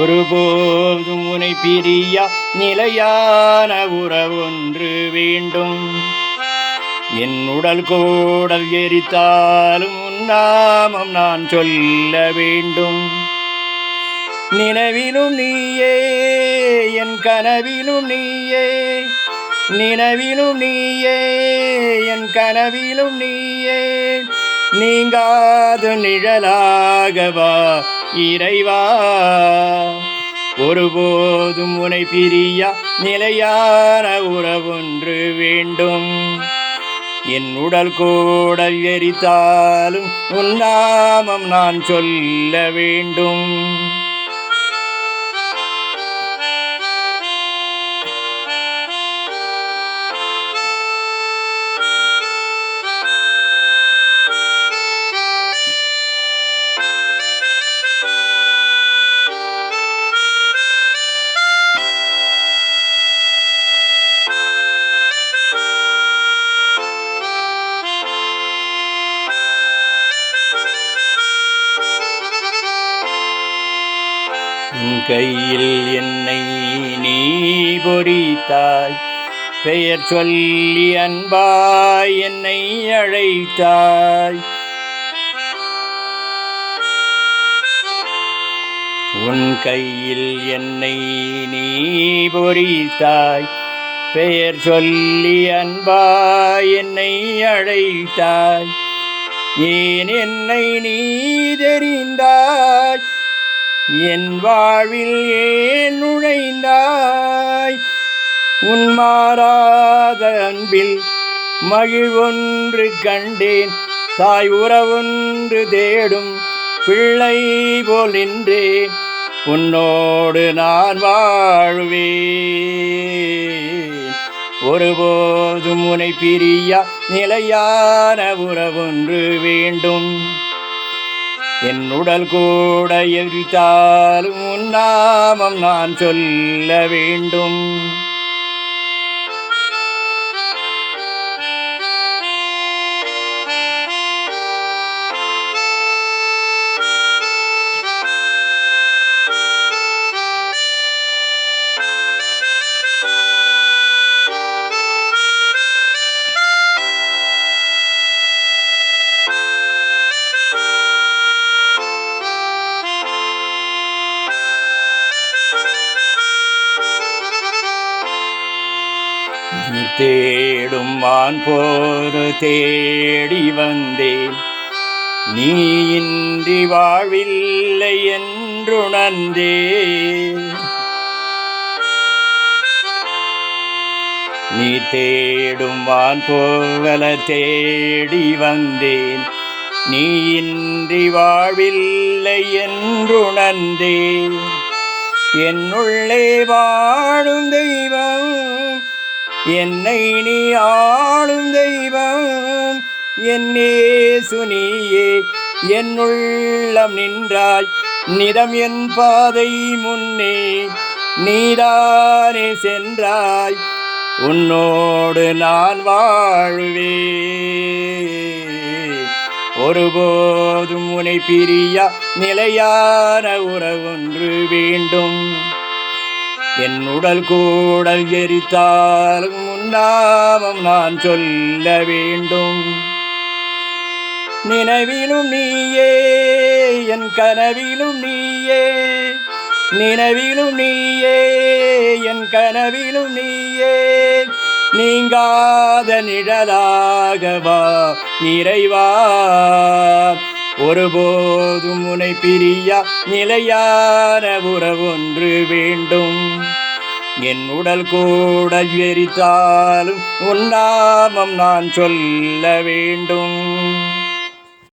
ஒருபோதும் உனை பிரியா நிலையான உறவொன்று வேண்டும். என் உடல் கோடல் எரித்தாலும் உன்னாமம் நான் சொல்ல வேண்டும். நினைவிலும் நீயே என் கனவிலும் நீயே, நினைவிலும் நீயே என் கனவிலும் நீயே, நீங்காத நிழலாகவா இறைவா. ஒருபோதும் உனை பிரியா நிலையான உறவொன்று வேண்டும். என் உடல் கோடல் எரித்தாலும் உன்னாமம் நான் சொல்ல வேண்டும். உன் கையில் என்னை நீ பொறித்தாய், பெயர் சொல்லி அன்பாய் என்னை அழைத்தாய். உன் கையில் என்னை நீ பொறித்தாய், பெயர் சொல்லி அன்பாய் என்னை அழைத்தாய். ஏன் என்னை நீ தெரிந்தாய், என் வாழ்வில் ஏன் நுழைந்தாய். உன் மாறாத அன்பில் மகிழ்வொன்று கண்டேன், தாய் உறவொன்று தேடும் பிள்ளை போல் நின்றேன். உன்னோடு நான் வாழ்வேன். ஒருபோதும் உனை பிரியா நிலையான உறவொன்று வேண்டும். என் உடல் கூட எரித்தாலும் உன்னாமம் நான் சொல்ல வேண்டும். நீ தேடும் மான் போரு தேடி வந்தேன், நீ இன்றி வாழ்வில்லை என்றுணர்ந்தேன். நீ தேடும் மான் போல தேடி வந்தேன், நீ இன்றி வாழ்வில்லை என்றுணர்ந்தேன். என்னுள்ளே வாழும் தெய்வம், என்னை நீ ஆளும் தெய்வம். என் இயேசு நீயே என் உள்ளம் நின்றாய், நிதம் என் பாதை முன்னே நீதானே சென்றாய். உன்னோடு நான் வாழ்வேன். ஒருபோதும் உனை பிரியா நிலையான உறவொன்று வேண்டும். என் உடல் கூடல் எரித்தாலும் உன்னாமம் நான் சொல்ல வேண்டும். நினைவிலும் நீயே என் கனவிலும் நீயே, நினைவிலும் நீயே என் கனவிலும் நீயே, நீங்காத நிழலாகவா இறைவா. ஒருபோதும் உனை பிரியா நிலையான உறவொன்று வேண்டும். என் உடல் கூட எரித்தாலும் உன்னாமம் நான் சொல்ல வேண்டும்.